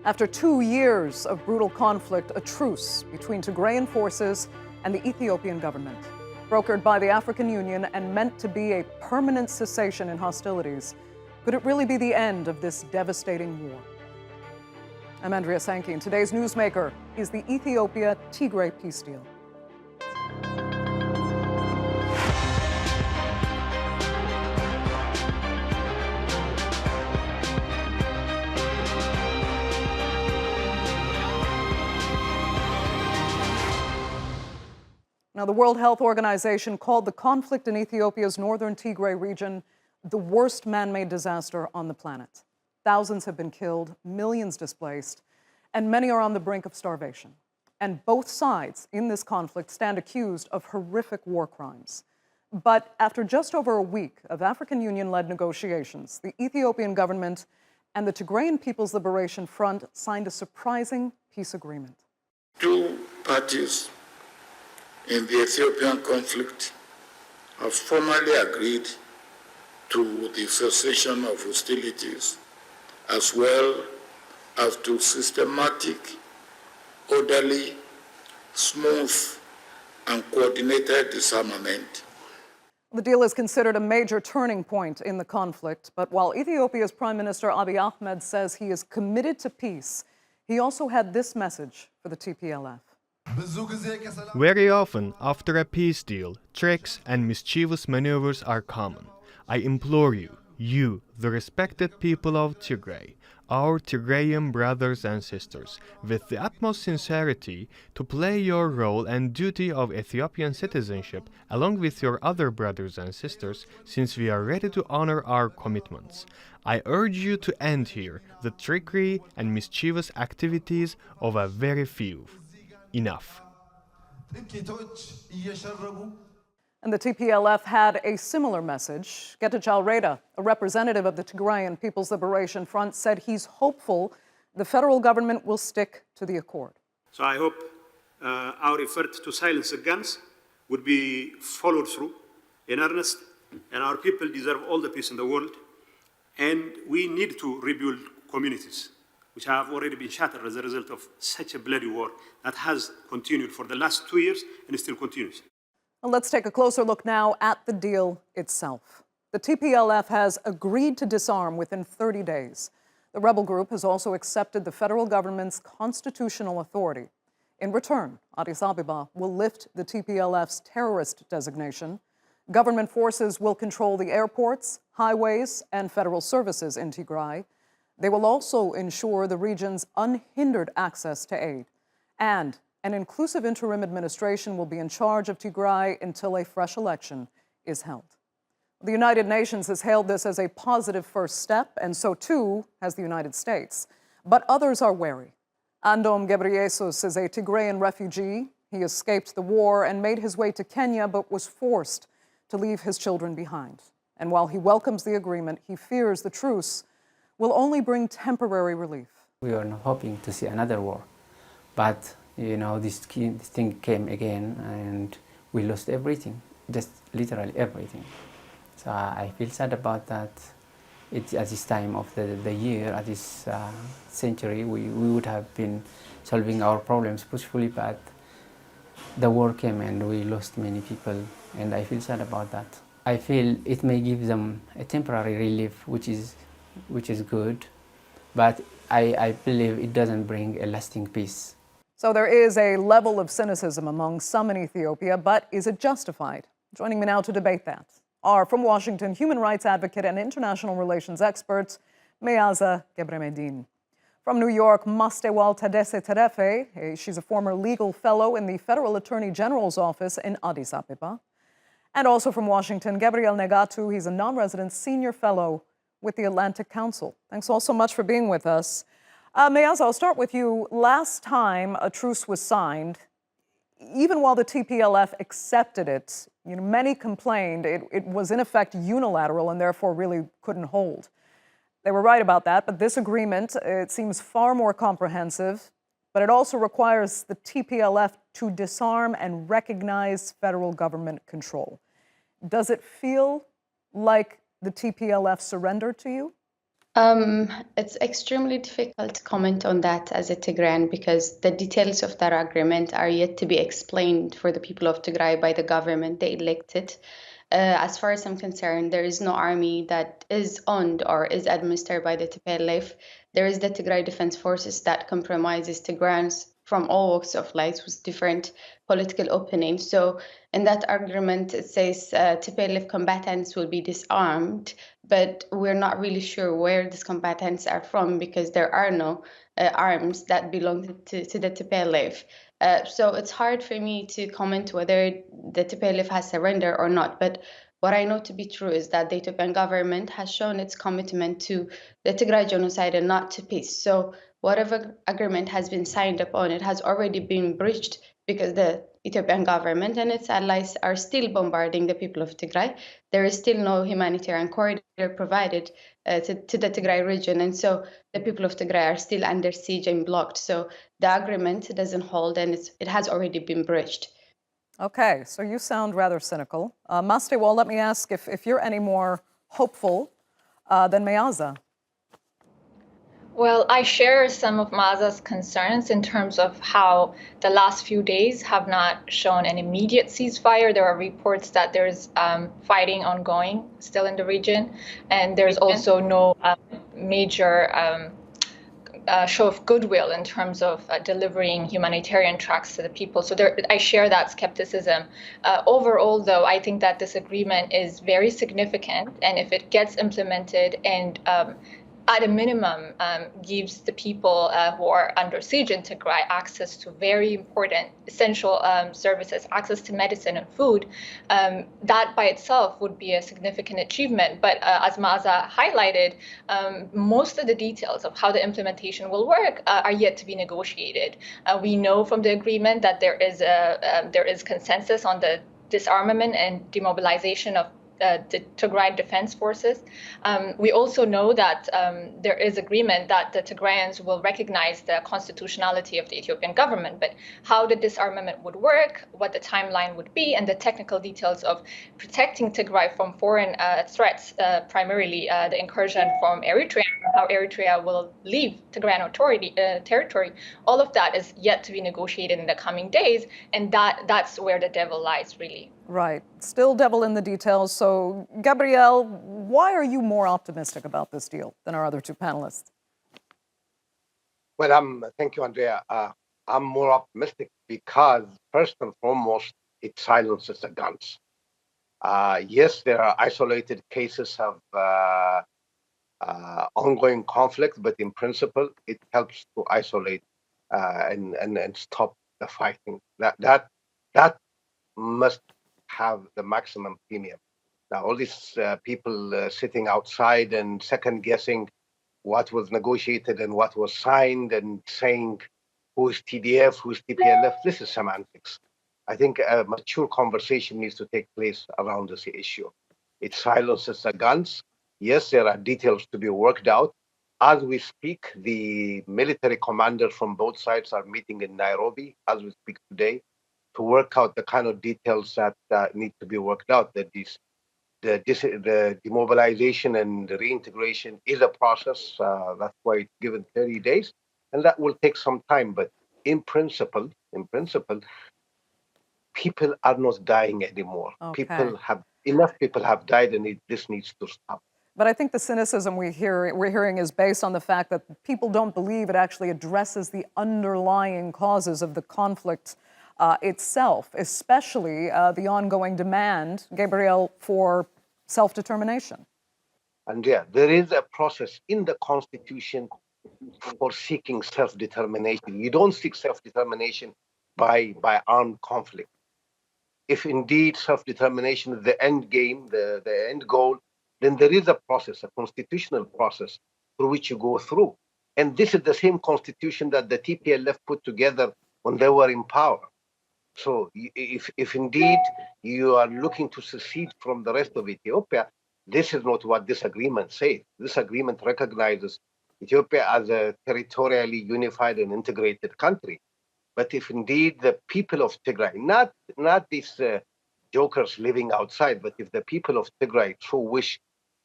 After 2 years of brutal conflict, a truce between Tigrayan forces and the Ethiopian government, brokered by the African Union and meant to be a permanent cessation in hostilities. Could it really be the end of this devastating war? I'm Andrea Sankey, and today's newsmaker is the Ethiopia-Tigray peace deal. Now, the World Health Organization called the conflict in Ethiopia's northern Tigray region the worst man-made disaster on the planet. Thousands have been killed, millions displaced, and many are on the brink of starvation. And both sides in this conflict stand accused of horrific war crimes. But after just over a week of African Union-led negotiations, the Ethiopian government and the Tigrayan People's Liberation Front signed a surprising peace agreement. Two parties in the Ethiopian conflict have formally agreed to the cessation of hostilities, as well as to systematic, orderly, smooth, and coordinated disarmament. The deal is considered a major turning point in the conflict, but while Ethiopia's Prime Minister Abiy Ahmed says he is committed to peace, he also had this message for the TPLF. Very often, after a peace deal, tricks and mischievous maneuvers are common. I implore you, the respected people of Tigray, our Tigrayan brothers and sisters, with the utmost sincerity, to play your role and duty of Ethiopian citizenship along with your other brothers and sisters, since we are ready to honor our commitments. I urge you to end here the trickery and mischievous activities of a very few. Enough. And the TPLF had a similar message. Getachew Reda, a representative of the Tigrayan People's Liberation Front, said he's hopeful the federal government will stick to the accord. So I hope our effort to silence the guns would be followed through in earnest, and our people deserve all the peace in the world, and we need to rebuild communities which have already been shattered as a result of such a bloody war that has continued for the last 2 years and still continues. Well, let's take a closer look now at the deal itself. The TPLF has agreed to disarm within 30 days. The rebel group has also accepted the federal government's constitutional authority. In return, Addis Ababa will lift the TPLF's terrorist designation. Government forces will control the airports, highways, and federal services in Tigray. They will also ensure the region's unhindered access to aid. And an inclusive interim administration will be in charge of Tigray until a fresh election is held. The United Nations has hailed this as a positive first step, and so too has the United States. But others are wary. Andom Ghebreyesus is a Tigrayan refugee. He escaped the war and made his way to Kenya, but was forced to leave his children behind. And while he welcomes the agreement, he fears the truce will only bring temporary relief. We are hoping to see another war, but this thing came again and we lost everything, just literally everything. So I feel sad about that. At this time of the year, at this century, we would have been solving our problems peacefully, but the war came and we lost many people, and I feel sad about that. I feel it may give them a temporary relief, which is good, but I believe it doesn't bring a lasting peace. So there is a level of cynicism among some in Ethiopia, but is it justified? Joining me now to debate that are, from Washington, human rights advocate and international relations expert Meaza Gebremedhin. From New York, Mastewal Taddese Terefe, she's a former legal fellow in the Federal Attorney General's office in Addis Ababa. And also from Washington, Gabriel Negatu, he's a non-resident senior fellow with the Atlantic Council. Thanks all so much for being with us. Meaza, I'll start with you. Last time a truce was signed, even while the TPLF accepted it, many complained it was in effect unilateral and therefore really couldn't hold. They were right about that, but this agreement, it seems far more comprehensive, but it also requires the TPLF to disarm and recognize federal government control. Does it feel like the TPLF surrendered to you? It's extremely difficult to comment on that as a Tigrayan because the details of that agreement are yet to be explained for the people of Tigray by the government they elected. As far as I'm concerned, there is no army that is owned or is administered by the Tplf. There is the Tigray Defense Forces that compromises Tigrayans from all walks of life with different political opinions. So in that agreement, it says Tplf combatants will be disarmed, but we're not really sure where these combatants are from because there are no arms that belong to the Tplf. So it's hard for me to comment whether the Tplf has surrendered or not. But what I know to be true is that the Ethiopian government has shown its commitment to the Tigray genocide and not to peace. So whatever agreement has been signed upon, it has already been breached because the Ethiopian government and its allies are still bombarding the people of Tigray. There is still no humanitarian corridor provided to the Tigray region. And so the people of Tigray are still under siege and blocked. So the agreement doesn't hold and it has already been breached. Okay, so you sound rather cynical. Mastewal, let me ask if you're any more hopeful than Meaza. Well, I share some of Meaza's concerns in terms of how the last few days have not shown an immediate ceasefire. There are reports that there's fighting ongoing still in the region, and there's also no major show of goodwill in terms of delivering humanitarian trucks to the people. So I share that skepticism. Overall, though, I think that this agreement is very significant, and if it gets implemented and at a minimum, gives the people who are under siege in Tigray access to very important essential services, access to medicine and food, that by itself would be a significant achievement. But as Meaza highlighted, most of the details of how the implementation will work are yet to be negotiated. We know from the agreement that there is consensus on the disarmament and demobilization of the Tigray Defense Forces. We also know that there is agreement that the Tigrayans will recognize the constitutionality of the Ethiopian government, but how the disarmament would work, what the timeline would be, and the technical details of protecting Tigray from foreign threats, primarily the incursion from Eritrea, how Eritrea will leave Tigrayan territory, all of that is yet to be negotiated in the coming days, and that's where the devil lies, really. Right. Still devil in the details. So, Gabriel, why are you more optimistic about this deal than our other two panelists? Well, thank you, Andrea. I'm more optimistic because, first and foremost, it silences the guns. Yes, there are isolated cases of ongoing conflict, but in principle, it helps to isolate and stop the fighting. That must have the maximum premium. Now, all these people sitting outside and second guessing what was negotiated and what was signed and saying who is TDF, who is TPLF, this is semantics. I think a mature conversation needs to take place around this issue. It silences the guns. Yes, there are details to be worked out. As we speak, the military commanders from both sides are meeting in Nairobi as we speak today, to work out the kind of details that need to be worked out. That the demobilization and the reintegration is a process. That's why it's given 30 days, and that will take some time. But in principle, people are not dying anymore. Okay. Enough people have died, and this needs to stop. But I think the cynicism we're hearing is based on the fact that people don't believe it actually addresses the underlying causes of the conflict itself, especially the ongoing demand, Gabriel, for self-determination. And yeah, there is a process in the Constitution for seeking self-determination. You don't seek self-determination by armed conflict. If indeed self-determination is the end game, the end goal, then there is a process, a constitutional process through which you go through. And this is the same constitution that the TPLF put together when they were in power. So if indeed you are looking to secede from the rest of Ethiopia, this is not what this agreement says. This agreement recognizes Ethiopia as a territorially unified and integrated country. But if indeed the people of Tigray, not these jokers living outside, but if the people of Tigray so wish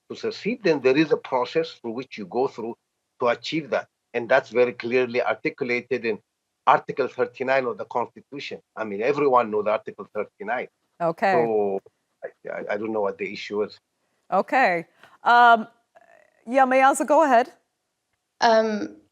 to succeed, then there is a process through which you go through to achieve that. And that's very clearly articulated in Article 39 of the Constitution. I mean, everyone knows Article 39. Okay. So I don't know what the issue is. Okay. Yeah, Meaza, go ahead.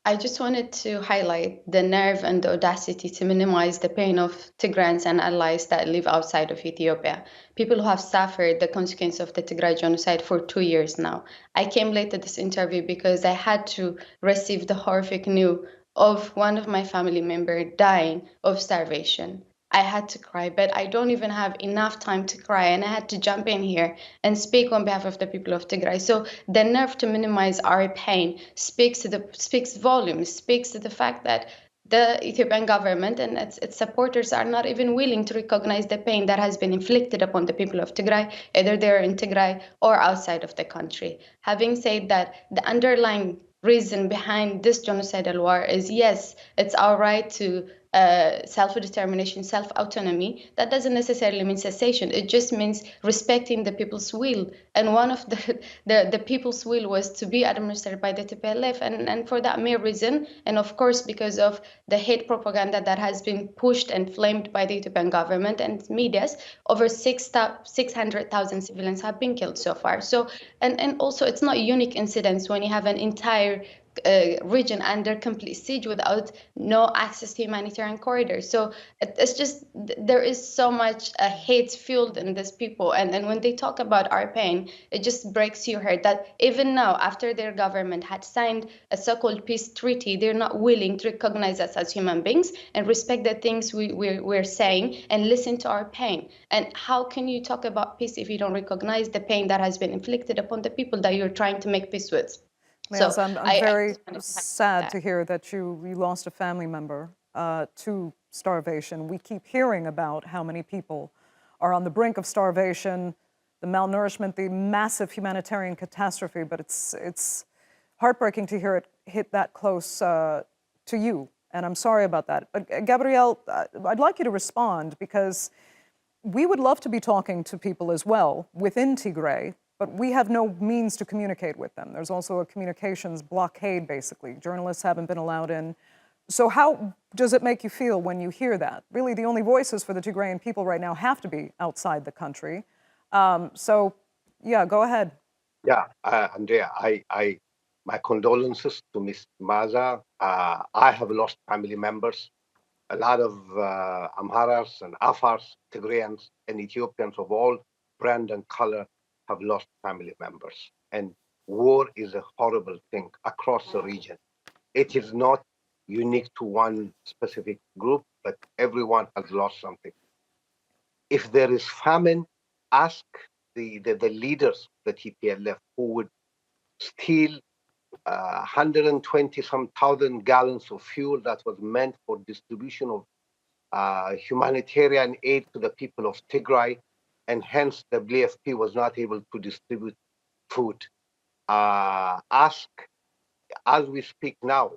I just wanted to highlight the nerve and the audacity to minimize the pain of Tigrayans and allies that live outside of Ethiopia. People who have suffered the consequence of the Tigray genocide for 2 years now. I came late to this interview because I had to receive the horrific news of one of my family members dying of starvation. I had to cry, but I don't even have enough time to cry, and I had to jump in here and speak on behalf of the people of Tigray. So the nerve to minimize our pain speaks volumes, speaks to the fact that the Ethiopian government and its supporters are not even willing to recognize the pain that has been inflicted upon the people of Tigray, either they're in Tigray or outside of the country. Having said that, the underlying reason behind this genocidal war is, yes, it's our right to self-determination, self-autonomy. That doesn't necessarily mean cessation. It just means respecting the people's will. And one of the people's will was to be administered by the Tplf. And for that mere reason, and of course because of the hate propaganda that has been pushed and flamed by the Ethiopian government and its medias, over 600,000 civilians have been killed so far. So, and also it's not unique incidents when you have an entire region under complete siege without no access to humanitarian corridors. So it's just, there is so much hate fueled in these people. And when they talk about our pain, it just breaks your heart that even now, after their government had signed a so-called peace treaty, they're not willing to recognize us as human beings and respect the things we're saying and listen to our pain. And how can you talk about peace if you don't recognize the pain that has been inflicted upon the people that you're trying to make peace with? Meaza, so I'm very sad to hear that you lost a family member to starvation. We keep hearing about how many people are on the brink of starvation, the malnourishment, the massive humanitarian catastrophe, but it's heartbreaking to hear it hit that close to you, and I'm sorry about that. But Gabriel, I'd like you to respond, because we would love to be talking to people as well within Tigray, but we have no means to communicate with them. There's also a communications blockade, basically. Journalists haven't been allowed in. So how does it make you feel when you hear that? Really, the only voices for the Tigrayan people right now have to be outside the country. So, yeah, go ahead. Yeah, Andrea, my condolences to Ms. Meaza. I have lost family members. A lot of Amharas and Afars, Tigrayans and Ethiopians of all brand and color have lost family members. And war is a horrible thing across the region. It is not unique to one specific group, but everyone has lost something. If there is famine, ask the leaders of the Tplf who would steal 120-some thousand gallons of fuel that was meant for distribution of humanitarian aid to the people of Tigray, and hence the WFP was not able to distribute food. Ask, as we speak now,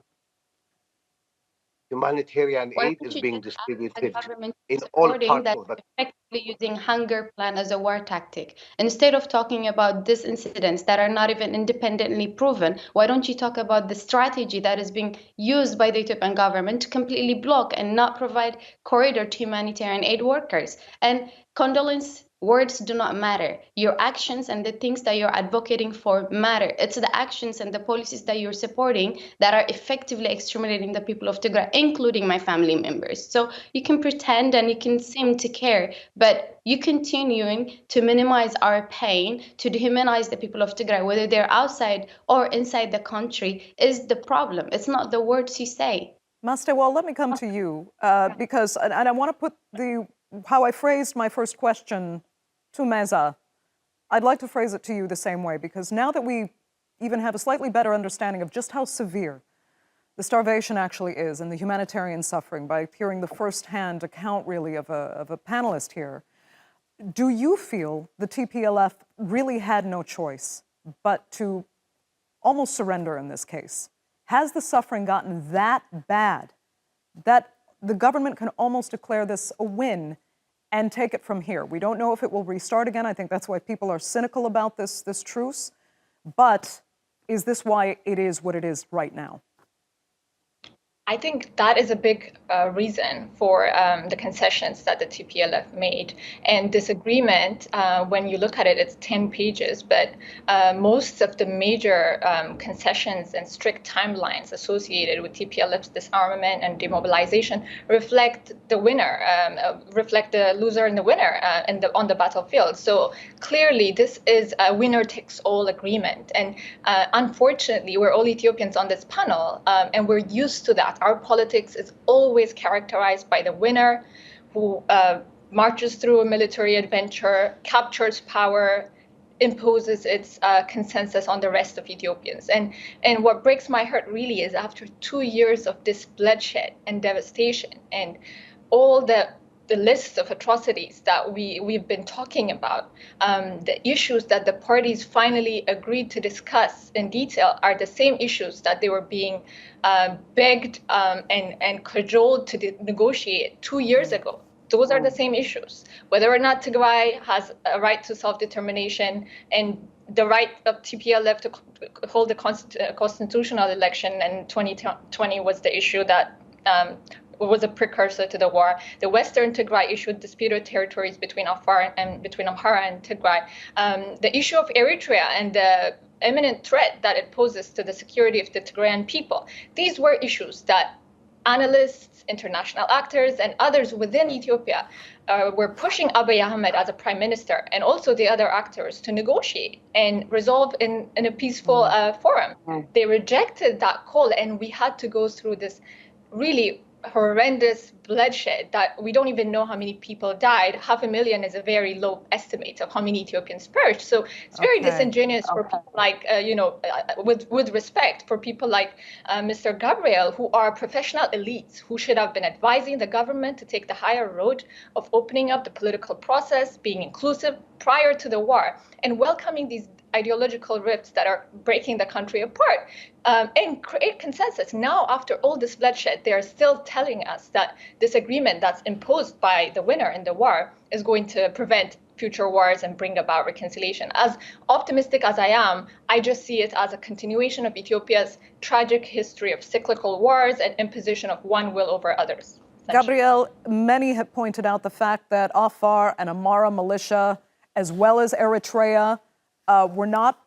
humanitarian aid is being distributed in all parts of the country. Effectively using hunger plan as a war tactic. Instead of talking about these incidents that are not even independently proven, why don't you talk about the strategy that is being used by the Ethiopian government to completely block and not provide corridor to humanitarian aid workers? And condolence words do not matter. Your actions and the things that you're advocating for matter. It's the actions and the policies that you're supporting that are effectively exterminating the people of Tigray, including my family members. So you can pretend and you can seem to care, but you continuing to minimize our pain, to dehumanize the people of Tigray, whether they're outside or inside the country, is the problem. It's not the words you say. Mastewal, let me come to you, because, and I want to put how I phrased my first question to Meaza, I'd like to phrase it to you the same way, because now that we even have a slightly better understanding of just how severe the starvation actually is and the humanitarian suffering by hearing the first-hand account, really, of a panelist here, do you feel the TPLF really had no choice but to almost surrender in this case? Has the suffering gotten that bad that the government can almost declare this a win and take it from here? We don't know if it will restart again. I think that's why people are cynical about this truce. But is this why it is what it is right now? I think that is a big reason for the concessions that the TPLF made. And this agreement, when you look at it, it's 10 pages, but most of the major concessions and strict timelines associated with TPLF's disarmament and demobilization reflect the winner, reflect the loser and the winner on the battlefield. So clearly, this is a winner-takes-all agreement. And unfortunately, we're all Ethiopians on this panel, and we're used to that. Our politics is always characterized by the winner who marches through a military adventure, captures power, imposes its consensus on the rest of Ethiopians. And what breaks my heart really is after 2 years of this bloodshed and devastation and all the list of atrocities that we've been talking about, the issues that the parties finally agreed to discuss in detail are the same issues that they were being begged and cajoled to negotiate 2 years ago. Those are the same issues. Whether or not Tigray has a right to self-determination and the right of TPLF to hold a constitutional election in 2020 was the issue that was a precursor to the war. The Western Tigray issued disputed territories between Amhara and Tigray. The issue of Eritrea and the imminent threat that it poses to the security of the Tigrayan people. These were issues that analysts, international actors, and others within Ethiopia were pushing Abiy Ahmed as a prime minister and also the other actors to negotiate and resolve in a peaceful forum. They rejected that call, and we had to go through this really horrendous bloodshed that we don't even know how many people died. 500,000 is a very low estimate of how many Ethiopians perished. So it's very disingenuous for people like, with respect for people like Mr. Gabriel, who are professional elites, who should have been advising the government to take the higher road of opening up the political process, being inclusive prior to the war, and welcoming these ideological rifts that are breaking the country apart and create consensus. Now, after all this bloodshed, they are still telling us that this agreement that's imposed by the winner in the war is going to prevent future wars and bring about reconciliation. As optimistic as I am, I just see it as a continuation of Ethiopia's tragic history of cyclical wars and imposition of one will over others. Gabriel, many have pointed out the fact that Afar and Amhara militia, as well as Eritrea, were not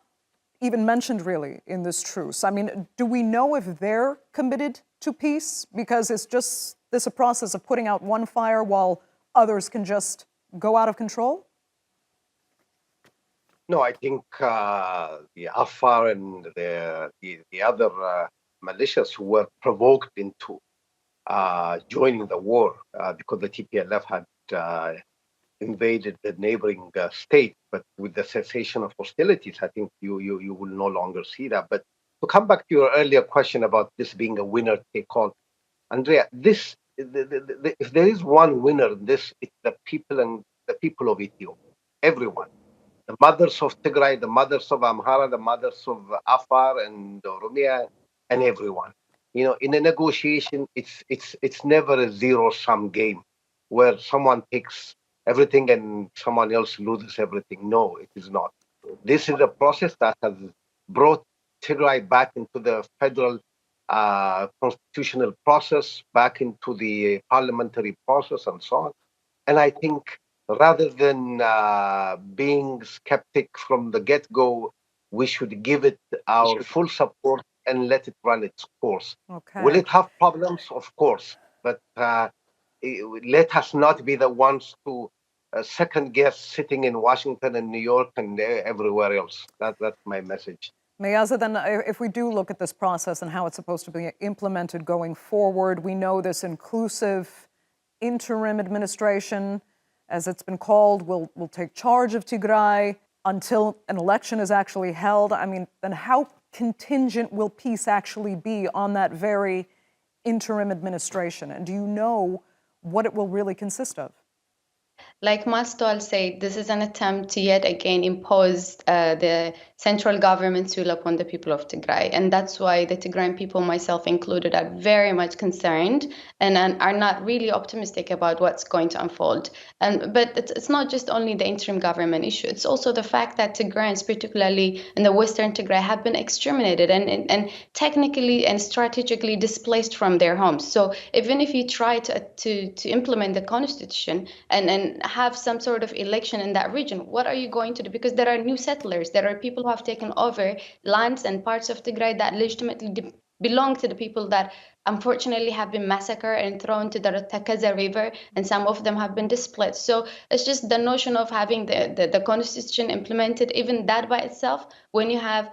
even mentioned really in this truce. I mean, do we know if they're committed to peace? Because it's just a process of putting out one fire while others can just go out of control? No, I think the Afar and the other militias were provoked into joining the war because the TPLF had invaded the neighboring state. But with the cessation of hostilities, I think you will no longer see that. But to come back to your earlier question about this being a winner-take-all, Andrea, if there is one winner in this, it's the people and the people of Ethiopia, everyone. The mothers of Tigray, the mothers of Amhara, the mothers of Afar and Oromia, and everyone. You know, in a negotiation, it's never a zero-sum game where someone takes everything and someone else loses everything. No, it is not. This is a process that has brought Tigray back into the federal constitutional process, back into the parliamentary process, and so on. And I think rather than being skeptic from the get-go, we should give it our full support and let it run its course. Okay. Will it have problems? Of course. But let us not be the ones to second guess sitting in Washington and New York and everywhere else. That's my message. Meaza, then if we do look at this process and how it's supposed to be implemented going forward, we know this inclusive interim administration, as it's been called, will take charge of Tigray until an election is actually held. I mean, then how contingent will peace actually be on that very interim administration? And do you know what it will really consist of? Like Mastewal said, this is an attempt to yet again impose the central government's will upon the people of Tigray. And that's why the Tigrayan people, myself included, are very much concerned and are not really optimistic about what's going to unfold. But it's not just only the interim government issue. It's also the fact that Tigrayans, particularly in the western Tigray, have been exterminated and technically and strategically displaced from their homes. So even if you try to implement the constitution and have some sort of election in that region, what are you going to do? Because there are new settlers, there are people who have taken over lands and parts of Tigray that legitimately belong to the people that unfortunately have been massacred and thrown to the Taddese river, and some of them have been displaced. So it's just the notion of having the constitution implemented, even that by itself, when you have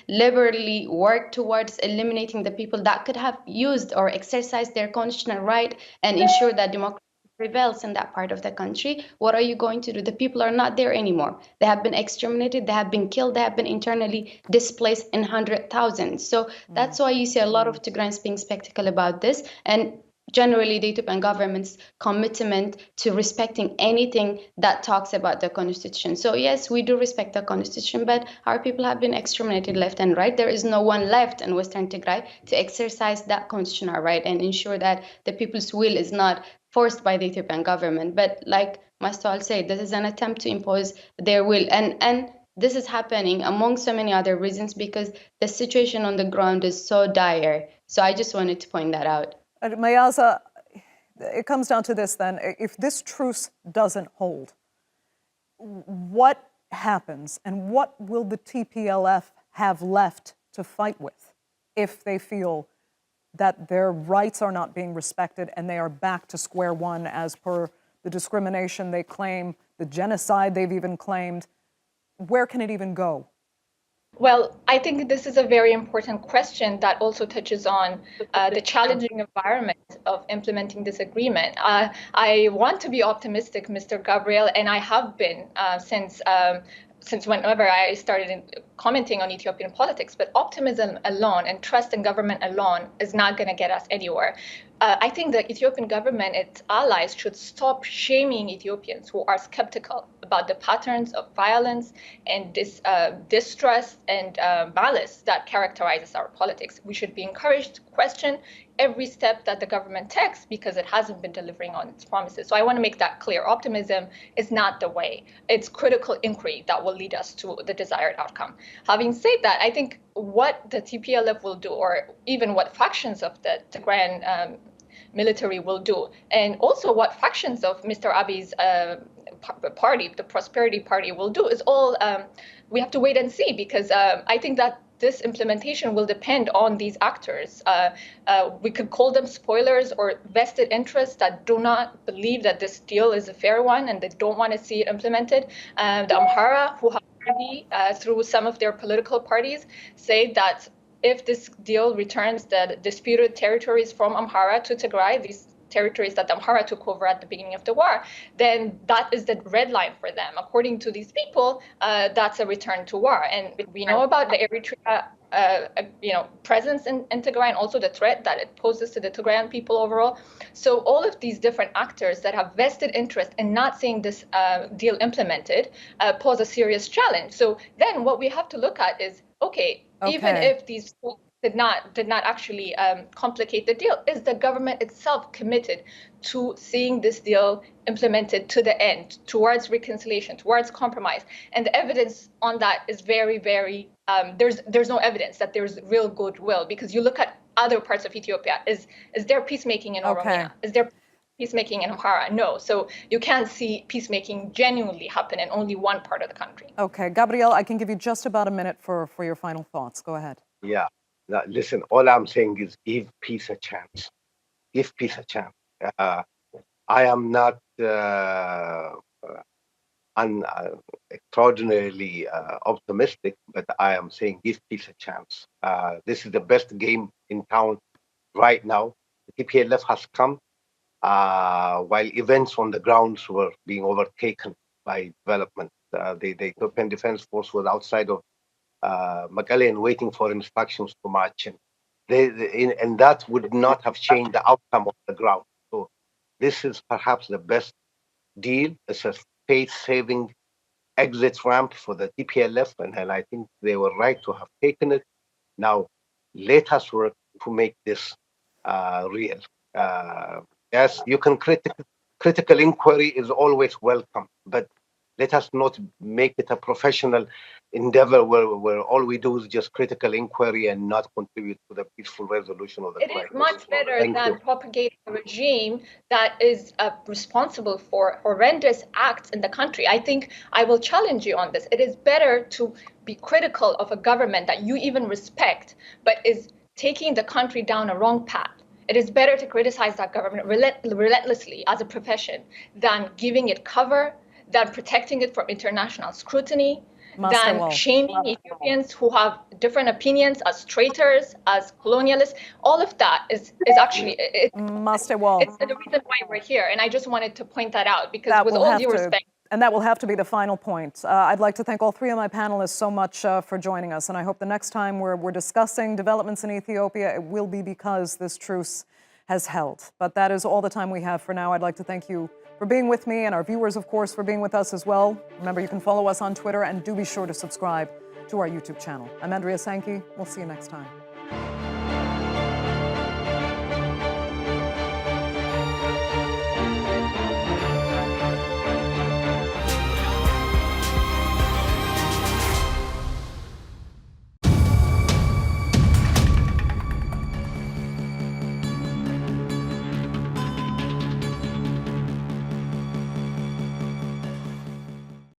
liberally worked towards eliminating the people that could have used or exercised their constitutional right and ensure that democracy prevails in that part of the country, what are you going to do? The people are not there anymore. They have been exterminated, they have been killed, they have been internally displaced in 100,000. So that's why you see a lot of Tigrayans being skeptical about this. And generally the Ethiopian government's commitment to respecting anything that talks about the constitution. So yes, we do respect the constitution, but our people have been exterminated left and right. There is no one left in Western Tigray to exercise that constitutional right and ensure that the people's will is not forced by the Ethiopian government. But like Mastewal said, this is an attempt to impose their will. And this is happening among so many other reasons because the situation on the ground is so dire. So I just wanted to point that out. Meaza, it comes down to this then. If this truce doesn't hold, what happens and what will the TPLF have left to fight with if they feel that their rights are not being respected and they are back to square one as per the discrimination they claim, the genocide they've even claimed? Where can it even go? Well, I think this is a very important question that also touches on the challenging environment of implementing this agreement. I want to be optimistic, Mr. Gabriel, and I have been since whenever I started commenting on Ethiopian politics, but optimism alone and trust in government alone is not going to get us anywhere. I think the Ethiopian government, its allies, should stop shaming Ethiopians who are skeptical about the patterns of violence and distrust and malice that characterizes our politics. We should be encouraged to question every step that the government takes because it hasn't been delivering on its promises. So I want to make that clear. Optimism is not the way. It's critical inquiry that will lead us to the desired outcome. Having said that, I think what the TPLF will do, or even what factions of the Tigrayan military will do, and also what factions of Mr. Abiy's party, the Prosperity Party, will do, is all we have to wait and see, because I think that this implementation will depend on these actors. We could call them spoilers or vested interests that do not believe that this deal is a fair one and they don't want to see it implemented. The Amhara, who have already, through some of their political parties, say that if this deal returns the disputed territories from Amhara to Tigray, these territories that Amhara took over at the beginning of the war, then that is the red line for them. According to these people, that's a return to war. And we know about the Eritrea presence in Tigray and also the threat that it poses to the Tigrayan people overall. So all of these different actors that have vested interest in not seeing this deal implemented pose a serious challenge. So then what we have to look at is, okay. Even if these did not actually complicate the deal, is the government itself committed to seeing this deal implemented to the end, towards reconciliation, towards compromise? And the evidence on that is very, very, there's no evidence that there's real goodwill, because you look at other parts of Ethiopia. Is there peacemaking in Oromia? Is there peacemaking in Amhara? No. So you can't see peacemaking genuinely happen in only one part of the country. Okay. Gabriel, I can give you just about a minute for your final thoughts. Go ahead. Yeah. Now, listen, all I'm saying is give peace a chance. Give peace a chance. I am not extraordinarily optimistic, but I am saying give peace a chance. This is the best game in town right now. The TPLF has come while events on the grounds were being overtaken by development. The Ethiopian Defense Force was outside of Mekelle and waiting for instructions to march in. And that would not have changed the outcome of the ground. So this is perhaps the best deal. It's a faith-saving exit ramp for the TPLF, and I think they were right to have taken it. Now, let us work to make this real. Yes, you can critical inquiry is always welcome, but let us not make it a professional endeavor where all we do is just critical inquiry and not contribute to the peaceful resolution of the crisis. It is much better Thank than you. propagating a regime that is responsible for horrendous acts in the country. I think I will challenge you on this. It is better to be critical of a government that you even respect, but is taking the country down a wrong path. It is better to criticize that government relentlessly as a profession than giving it cover, than protecting it from international scrutiny, than Mastewal. shaming Ethiopians who have different opinions as traitors, as colonialists. All of that is actually Mastewal. it's the reason why we're here. And I just wanted to point that out because That with will all have due to, respect. and that will have to be the final point. I'd like to thank all three of my panelists so much for joining us, and I hope the next time we're discussing developments in Ethiopia, it will be because this truce has held. But that is all the time we have for now. I'd like to thank you for being with me, and our viewers, of course, for being with us as well. Remember, you can follow us on Twitter, and do be sure to subscribe to our YouTube channel. I'm Andrea Sankey. We'll see you next time.